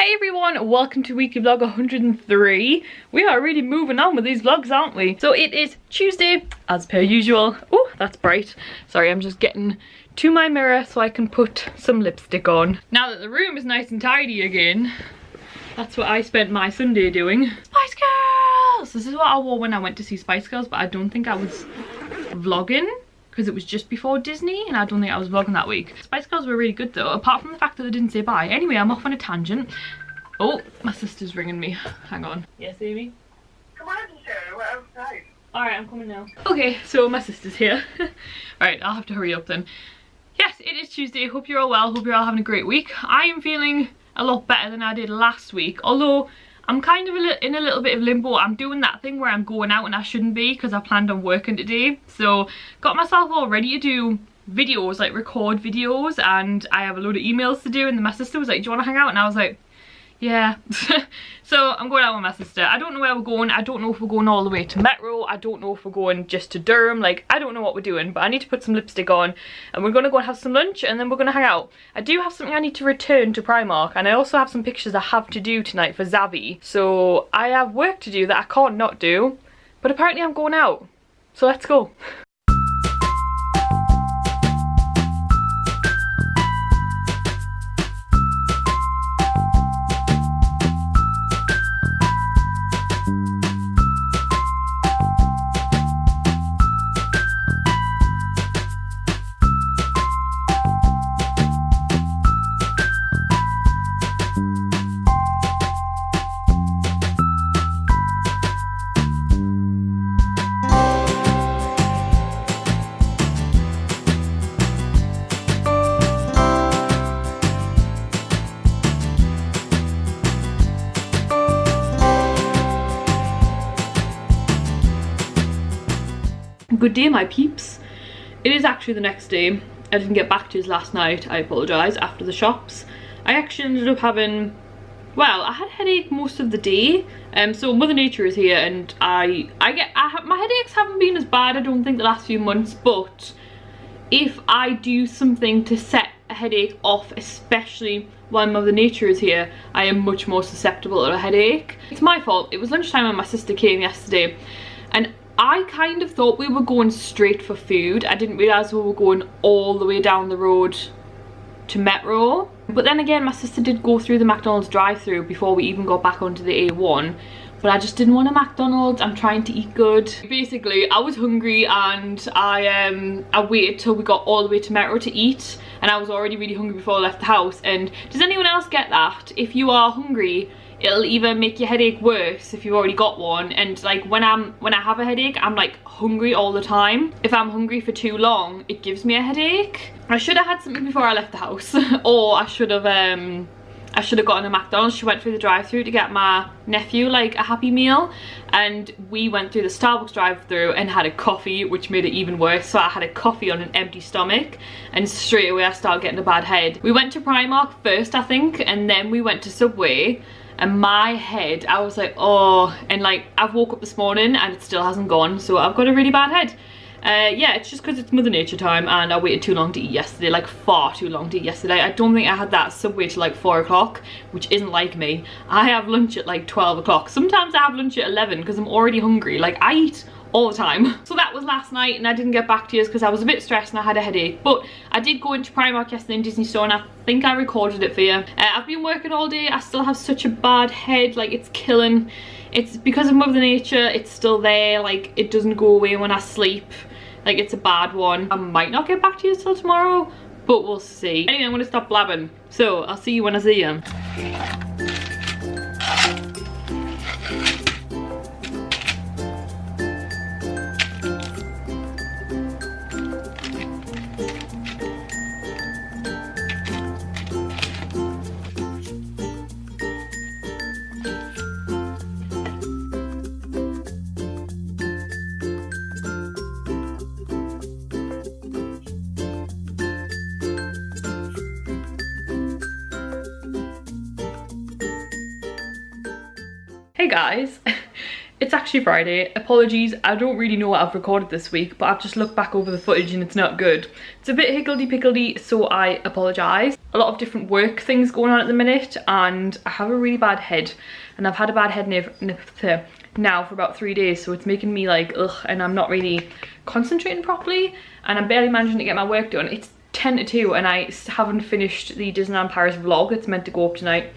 Hey everyone, welcome to weekly vlog 103. We are really moving on with these vlogs, aren't we? So it is Tuesday, as per usual. Oh, that's bright. Sorry, I'm just getting to my mirror so I can put some lipstick on. Now that the room is nice and tidy again, that's what I spent my Sunday doing. Spice Girls! This is what I wore when I went to see Spice Girls, but I don't think I was vlogging, because it was just before Disney and I don't think I was vlogging that week. Spice Girls were really good though, apart from the fact that they didn't say bye. Anyway, I'm off on a tangent. Oh, my sister's ringing me. Hang on. Yes, Amy? Come on, Sarah, we're outside. Alright, I'm coming now. Okay, so my sister's here. Alright, I'll have to hurry up then. Yes, it is Tuesday. Hope you're all well. Hope you're all having a great week. I am feeling a lot better than I did last week, although I'm kind of in a little bit of limbo. I'm doing that thing where I'm going out and I shouldn't be because I planned on working today. So got myself all ready to do videos, like record videos, and I have a load of emails to do, and then my sister was like, do you want to hang out? And I was like, yeah. So I'm going out with my sister. I don't know where we're going. I don't know if we're going all the way to Metro. I don't know if we're going just to Durham. Like, I don't know what we're doing, but I need to put some lipstick on and we're going to go and have some lunch and then we're going to hang out. I do have something I need to return to Primark, and I also have some pictures I have to do tonight for Zavi. So I have work to do that I can't not do, but apparently I'm going out. So let's go. Good day, my peeps. It is actually the next day. I didn't get back to you last night. I apologise. After the shops, I actually ended up having, well, I had a headache most of the day. So Mother Nature is here, and my headaches haven't been as bad, I don't think, the last few months. But if I do something to set a headache off, especially while Mother Nature is here, I am much more susceptible to a headache. It's my fault. It was lunchtime when my sister came yesterday, and I kind of thought we were going straight for food. I didn't realise we were going all the way down the road to Metro. But then again, my sister did go through the McDonald's drive-thru before we even got back onto the A1. But I just didn't want a McDonald's. I'm trying to eat good. Basically, I was hungry and I waited till we got all the way to Metro to eat. And I was already really hungry before I left the house. And does anyone else get that? If you are hungry, it'll either make your headache worse if you've already got one, and like when I have a headache, I'm like hungry all the time. If I'm hungry for too long, it gives me a headache. I should have had something before I left the house, or I should have gotten a McDonald's. She went through the drive-thru to get my nephew like a Happy Meal, and we went through the Starbucks drive-thru and had a coffee, which made it even worse. So I had a coffee on an empty stomach, and straight away I started getting a bad head. We went to Primark first, I think, and then we went to Subway. And my head, I was like, oh, and like I've woke up this morning and it still hasn't gone, so I've got a really bad head. Yeah, it's just because it's Mother Nature time, and I waited too long to eat yesterday, like far too long to eat yesterday. I don't think I had that Subway till like 4 o'clock, which isn't like me. I have lunch at like 12 o'clock. Sometimes I have lunch at 11 because I'm already hungry. Like, I eat all the time. So that was last night, and I didn't get back to you because I was a bit stressed and I had a headache. But I did go into Primark yesterday in Disney Store, and I think I recorded it for you. I've been working all day. I still have such a bad head, like it's killing. It's because of Mother Nature, it's still there, like it doesn't go away when I sleep. Like, it's a bad one. I might not get back to you till tomorrow, but we'll see. Anyway, I'm gonna stop blabbing. So I'll see you when I see you. Hey guys, It's actually Friday. Apologies, I don't really know what I've recorded this week, but I've just looked back over the footage and it's not good. It's a bit higgledy-piggledy, so I apologise. A lot of different work things going on at the minute, and I have a really bad head. And I've had a bad head now for about 3 days, so it's making me like, ugh, and I'm not really concentrating properly, and I'm barely managing to get my work done. It's 10 to 2 and I haven't finished the Disneyland Paris vlog. It's meant to go up tonight,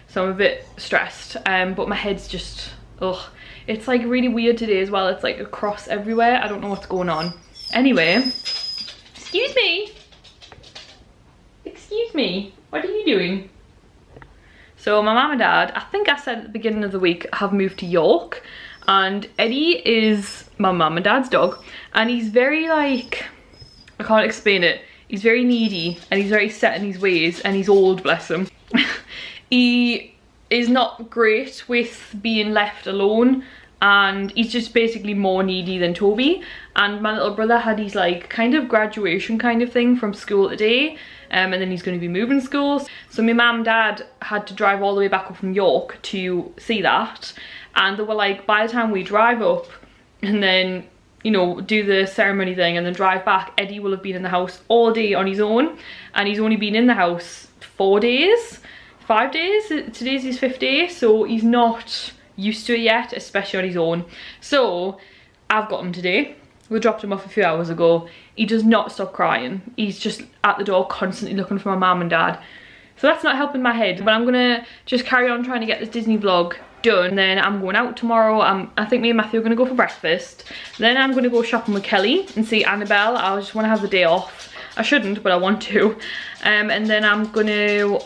so I'm a bit stressed, but my head's just, ugh. It's like really weird today as well. It's like across everywhere. I don't know what's going on. Anyway, excuse me. Excuse me. What are you doing? So my mum and dad, I think I said at the beginning of the week, have moved to York. And Eddie is my mum and dad's dog. And he's very like, I can't explain it. He's very needy and he's very set in his ways and he's old, bless him. He is not great with being left alone, and he's just basically more needy than Toby. And my little brother had his like kind of graduation kind of thing from school today, and then he's going to be moving schools. So my mum and dad had to drive all the way back up from York to see that, and they were like, by the time we drive up and then, you know, do the ceremony thing and then drive back, Eddie will have been in the house all day on his own, and he's only been in the house 4 days. 5 days, today's his 5th day, so he's not used to it yet, especially on his own. So I've got him today. We dropped him off a few hours ago. He does not stop crying. He's just at the door constantly looking for my mum and dad. So that's not helping my head, but I'm gonna just carry on trying to get this Disney vlog done. Then I'm going out tomorrow. I think me and Matthew are gonna go for breakfast. Then I'm gonna go shopping with Kelly and see Annabelle. I just wanna have the day off. I shouldn't, but I want to. And then I'm gonna,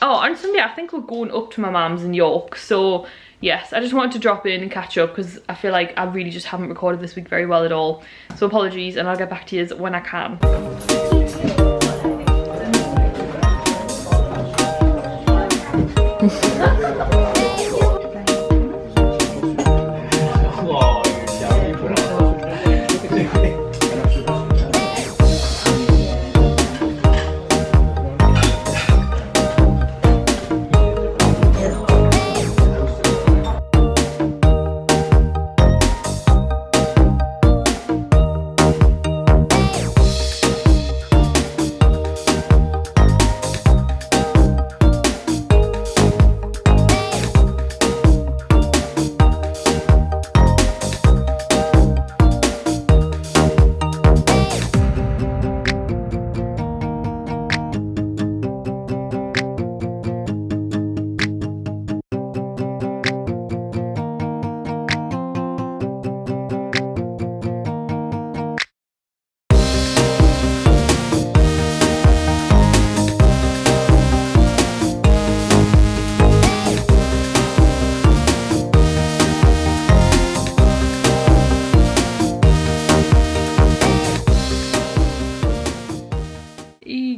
oh, on Sunday I think we're going up to my mum's in York. So yes, I just wanted to drop in and catch up because I feel like I really just haven't recorded this week very well at all. So apologies, and I'll get back to you when I can.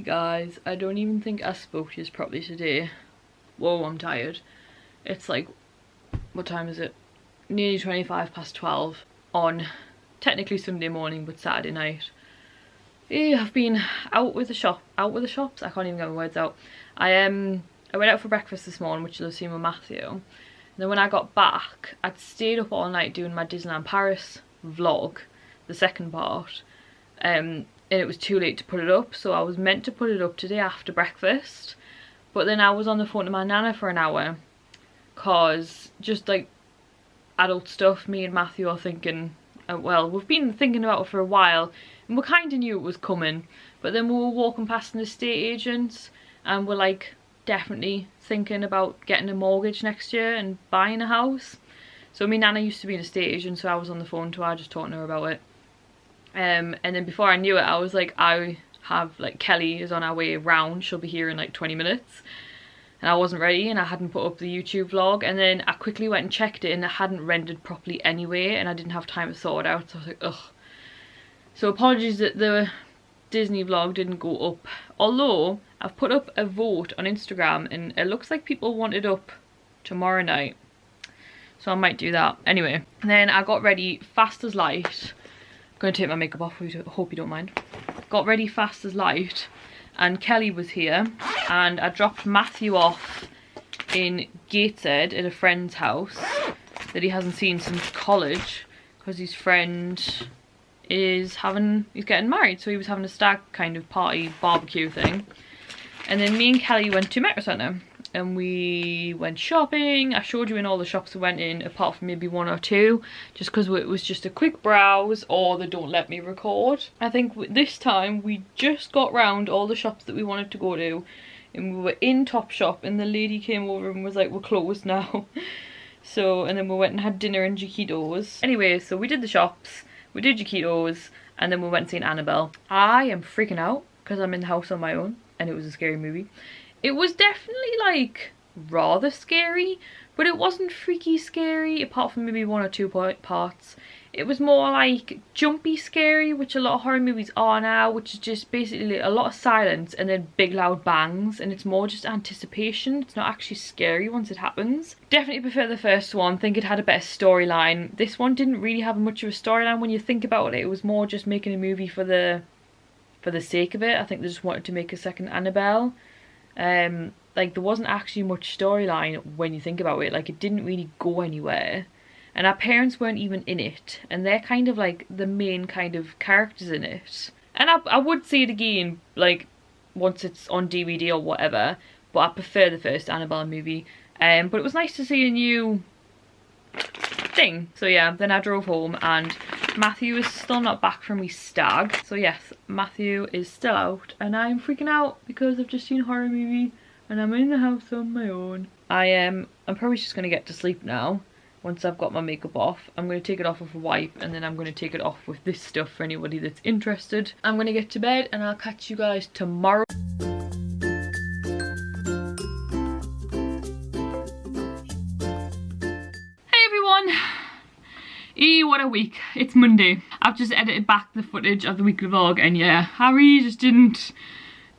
Guys, I don't even think I spoke to you properly today. Whoa, I'm tired. It's like, what time is it? Nearly 12 on technically Sunday morning, but Saturday night. Yeah, I've been out with the shops. I can't even get my words out. I went out for breakfast this morning, which you'll have seen with Matthew. And then when I got back, I'd stayed up all night doing my Disneyland Paris vlog, the second part. And it was too late to put it up, so I was meant to put it up today after breakfast, but then I was on the phone to my nana for an hour cause just like adult stuff. Me and Matthew are thinking, well, we've been thinking about it for a while and we kind of knew it was coming, but then we were walking past an estate agent and we're like definitely thinking about getting a mortgage next year and buying a house. So me nana used to be an estate agent, so I was on the phone to her just talking to her about it. And then before I knew it, I was like, I have like, Kelly is on our way round, she'll be here in like 20 minutes. And I wasn't ready and I hadn't put up the YouTube vlog, and then I quickly went and checked it and it hadn't rendered properly anyway, and I didn't have time to sort it out, so I was like, ugh. So apologies that the Disney vlog didn't go up, although I've put up a vote on Instagram and it looks like people want it up tomorrow night, so I might do that. Anyway, and then I got ready fast as light. I'm going to take my makeup off, I hope you don't mind. Got ready fast as light, and Kelly was here, and I dropped Matthew off in Gateshead at a friend's house, that he hasn't seen since college, because his friend he's getting married, so he was having a stag kind of party barbecue thing. And then me and Kelly went to Metro Centre and we went shopping. I showed you in all the shops we went in, apart from maybe one or two, just because it was just a quick browse, or they don't let me record. I think this time we just got round all the shops that we wanted to go to, and we were in Topshop and the lady came over and was like, we're closed now. So, and then we went and had dinner in Jaquitos. Anyway, so we did the shops, we did Jaquitos, and then we went and seen Annabelle. I am freaking out because I'm in the house on my own and it was a scary movie. It was definitely like rather scary, but it wasn't freaky scary apart from maybe one or two parts. It was more like jumpy scary, which a lot of horror movies are now, which is just basically a lot of silence and then big loud bangs, and it's more just anticipation. It's not actually scary once it happens. Definitely prefer the first one. Think it had a better storyline. This one didn't really have much of a storyline when you think about it. It was more just making a movie for the sake of it. I think they just wanted to make a second Annabelle. Like there wasn't actually much storyline when you think about it. Like it didn't really go anywhere. And our parents weren't even in it, and they're kind of like the main kind of characters in it. And I would see it again, like once it's on DVD or whatever, but I prefer the first Annabelle movie. But it was nice to see a new thing. So yeah, then I drove home and Matthew is still not back from his stag. So yes, Matthew is still out and I'm freaking out because I've just seen a horror movie and I'm in the house on my own. I'm probably just gonna get to sleep now. Once I've got my makeup off, I'm going to take it off with a wipe and then I'm going to take it off with this stuff for anybody that's interested. I'm going to get to bed and I'll catch you guys tomorrow. Hey everyone! What a week. It's Monday. I've just edited back the footage of the weekly vlog and yeah, I really just didn't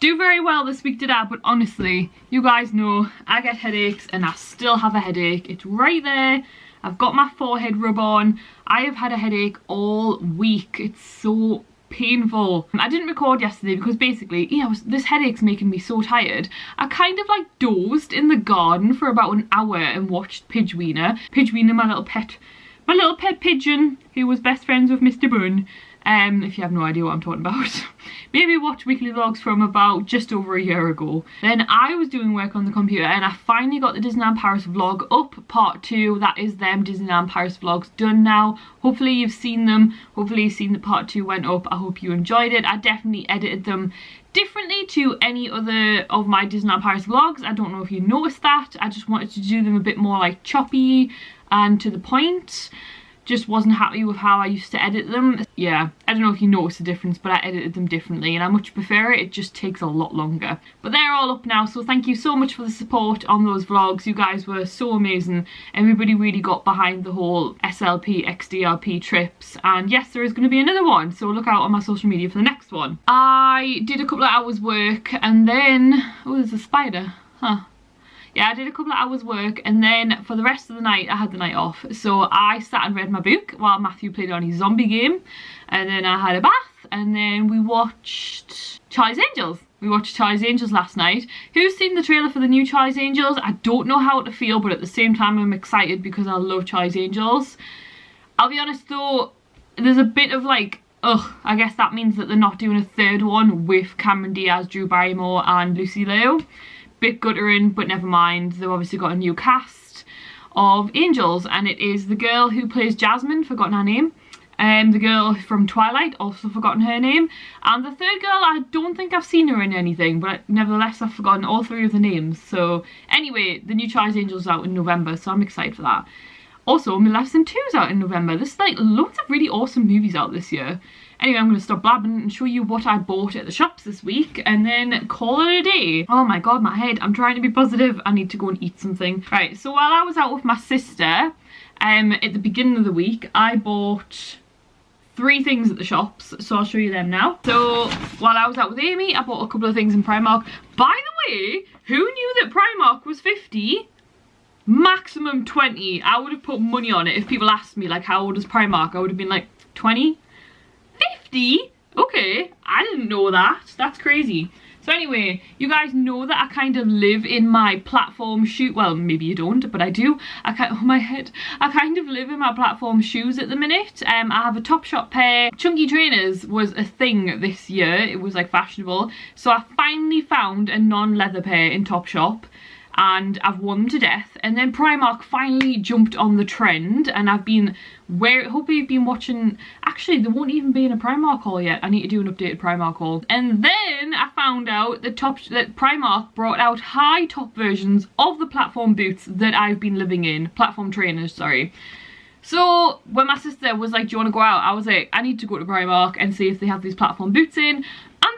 do very well this week, did I? But honestly, you guys know I get headaches and I still have a headache. It's right there. I've got my forehead rub on. I have had a headache all week. It's so painful. I didn't record yesterday because basically, yeah, this headache's making me so tired. I kind of like dozed in the garden for about an hour and watched Pidgeweener. Pidgeweener, my little pet pigeon who was best friends with Mr. Bunn. If you have no idea what I'm talking about. Maybe watch weekly vlogs from about just over a year ago. Then I was doing work on the computer and I finally got the Disneyland Paris vlog up, part 2. That is them Disneyland Paris vlogs done now. Hopefully you've seen them. Hopefully you've seen that part 2 went up. I hope you enjoyed it. I definitely edited them differently to any other of my Disneyland Paris vlogs. I don't know if you noticed that. I just wanted to do them a bit more like choppy and to the point. Just wasn't happy with how I used to edit them. Yeah, I don't know if you noticed the difference, but I edited them differently and I much prefer it. It just takes a lot longer. But they're all up now, so thank you so much for the support on those vlogs. You guys were so amazing. Everybody really got behind the whole SLP, XDRP trips. And yes, there is going to be another one, so look out on my social media for the next one. I did a couple of hours work and then... oh, there's a spider. Huh. Yeah, I did a couple of hours work and then for the rest of the night I had the night off. So I sat and read my book while Matthew played on his zombie game. And then I had a bath and then we watched Charlie's Angels. We watched Charlie's Angels last night. Who's seen the trailer for the new Charlie's Angels? I don't know how to feel, but at the same time I'm excited because I love Charlie's Angels. I'll be honest though, there's a bit of like, ugh, I guess that means that they're not doing a third one with Cameron Diaz, Drew Barrymore and Lucy Liu. Bit guttering, but never mind. They've obviously got a new cast of angels and it is the girl who plays Jasmine, forgotten her name, the girl from Twilight, also forgotten her name, and the third girl, I don't think I've seen her in anything, but nevertheless I've forgotten all 3 of the names. So anyway, the new Charlie's Angels out in November, so I'm excited for that. Also, Maleficent 2 is out in November. There's like loads of really awesome movies out this year. Anyway, I'm going to stop blabbing and show you what I bought at the shops this week and then call it a day. Oh my god, my head. I'm trying to be positive. I need to go and eat something. Right, so while I was out with my sister at the beginning of the week, I bought 3 things at the shops, so I'll show you them now. So while I was out with Amy, I bought a couple of things in Primark. By the way, who knew that Primark was 50? Maximum 20. I would have put money on it if people asked me like how old is Primark. I would have been like 20. 50? Okay, I didn't know that. That's crazy. So So anyway, you guys know that I kind of live in my platform shoe, well maybe you don't, but I do. I kind of live in my platform shoes at the minute. I have a Topshop pair. Chunky trainers was a thing this year, it was like fashionable. So I finally found a non-leather pair in Topshop, and I've worn them to death. And then Primark finally jumped on the trend, and I've been hope you've been watching. Actually, there won't even be in a Primark haul yet. I need to do an updated Primark haul. And then I found out that Primark brought out high top versions of the platform boots that I've been living in. Platform trainers, sorry. So when my sister was like, do you want to go out? I was like, I need to go to Primark and see if they have these platform boots in. And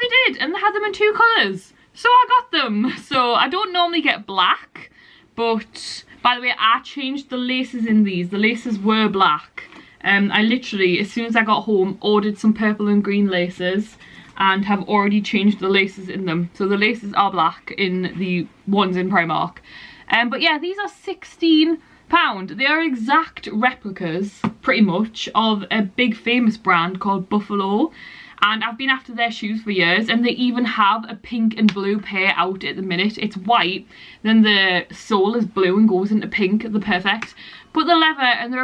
they did, and they had them in 2 colours. So I got them. So I don't normally get black, but by the way, I changed the laces in these. The laces were black. I literally, as soon as I got home, ordered some purple and green laces and have already changed the laces in them. So the laces are black in the ones in Primark. But yeah, these are £16. They are exact replicas, pretty much, of a big famous brand called Buffalo. And I've been after their shoes for years, and they even have a pink and blue pair out at the minute. It's white, then the sole is blue and goes into pink, the perfect. But the leather, and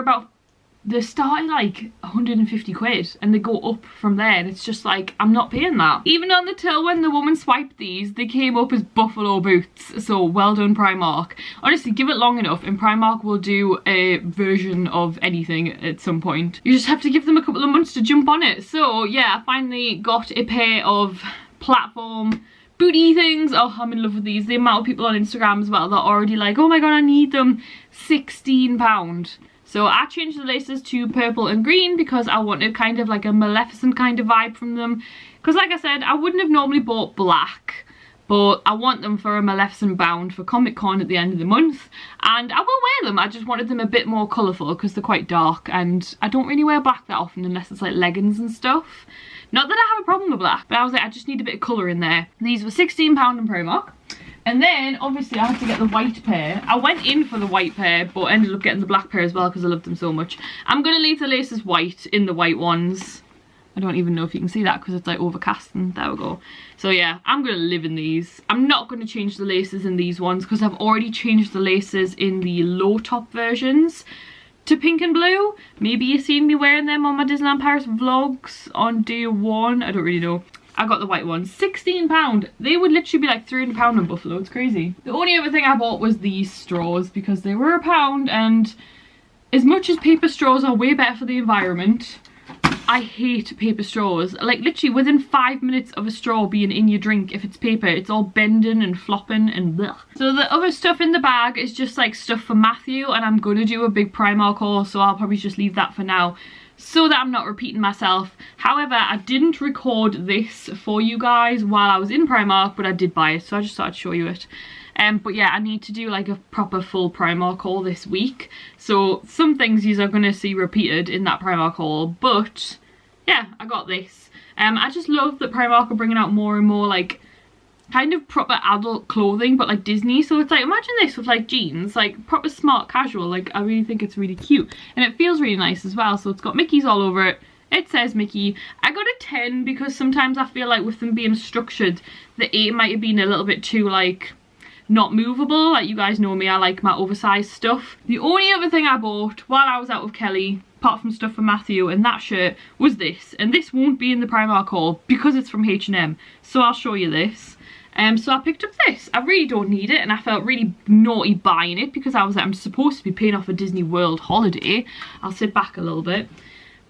they're starting like 150 quid, and they go up from there, and it's just like, I'm not paying that. Even on the till, when the woman swiped these, they came up as Buffalo boots. So well done, Primark. Honestly, give it long enough and Primark will do a version of anything at some point. You just have to give them a couple of months to jump on it. So yeah, I finally got a pair of platform booty things. Oh, I'm in love with these. The amount of people on Instagram as well that are already like, oh my god, I need them. £16. So I changed the laces to purple and green because I wanted kind of like a Maleficent kind of vibe from them. Because like I said, I wouldn't have normally bought black, but I want them for a Maleficent bound for Comic Con at the end of the month. And I will wear them, I just wanted them a bit more colourful because they're quite dark, and I don't really wear black that often unless it's like leggings and stuff. Not that I have a problem with black, but I was like, I just need a bit of colour in there. These were £16 in Primark. And then obviously I had to get the white pair. I went in for the white pair, but ended up getting the black pair as well because I loved them so much. I'm going to leave the laces white in the white ones. I don't even know if you can see that because it's like overcast, and there we go. So yeah, I'm going to live in these. I'm not going to change the laces in these ones because I've already changed the laces in the low top versions to pink and blue. Maybe you've seen me wearing them on my Disneyland Paris vlogs on day 1. I don't really know. I got the white ones. £16. They would literally be like £300 on Buffalo. It's crazy. The only other thing I bought was these straws because they were £1, and as much as paper straws are way better for the environment, I hate paper straws. Like literally within 5 minutes of a straw being in your drink, if it's paper, it's all bending and flopping and blech. So the other stuff in the bag is just like stuff for Matthew, and I'm gonna do a big Primark haul, so I'll probably just leave that for now, so that I'm not repeating myself. However, I didn't record this for you guys while I was in Primark, but I did buy it, so I just thought I'd show you it. But yeah, I need to do like a proper full Primark haul this week. So some things you are going to see repeated in that Primark haul, but yeah, I got this. I just love that Primark are bringing out more and more like kind of proper adult clothing, but like Disney. So it's like, imagine this with like jeans, like proper smart casual. Like I really think it's really cute, and it feels really nice as well. So it's got Mickeys all over it. It says Mickey. I got a 10 because sometimes I feel like with them being structured, the 8 might have been a little bit too like not movable. Like you guys know me, I like my oversized stuff. The only other thing I bought while I was out with Kelly, apart from stuff for Matthew and that shirt, was this. And this won't be in the Primark haul because it's from H&M. So I'll show you this. So I picked up this. I really don't need it, and I felt really naughty buying it because I was like, I'm supposed to be paying off a Disney World holiday. I'll sit back a little bit.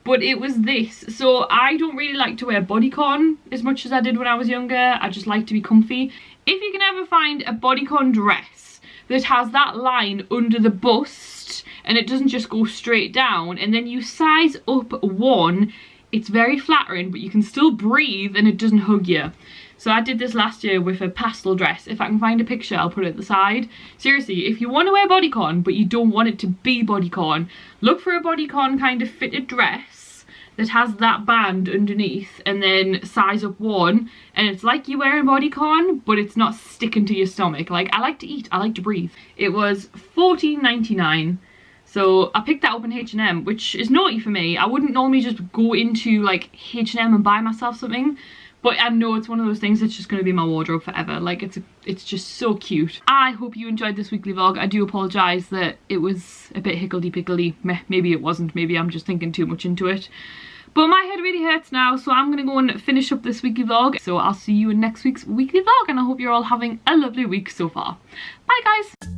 But it was this. So I don't really like to wear bodycon as much as I did when I was younger. I just like to be comfy. If you can ever find a bodycon dress that has that line under the bust and it doesn't just go straight down, and then you size up 1, it's very flattering, but you can still breathe and it doesn't hug you. So I did this last year with a pastel dress. If I can find a picture, I'll put it at the side. Seriously, if you want to wear bodycon but you don't want it to be bodycon, look for a bodycon kind of fitted dress that has that band underneath, and then size up 1, and it's like you're wearing bodycon but it's not sticking to your stomach. Like, I like to eat, I like to breathe. It was $14.99. So I picked that up in H&M, which is naughty for me. I wouldn't normally just go into like H&M and buy myself something, But I know it's one of those things that's just going to be my wardrobe forever. Like, it's just so cute. I hope you enjoyed this weekly vlog. I do apologise that it was a bit higgledy-piggledy. Maybe it wasn't. Maybe I'm just thinking too much into it. But my head really hurts now, so I'm going to go and finish up this weekly vlog. So I'll see you in next week's weekly vlog, and I hope you're all having a lovely week so far. Bye, guys!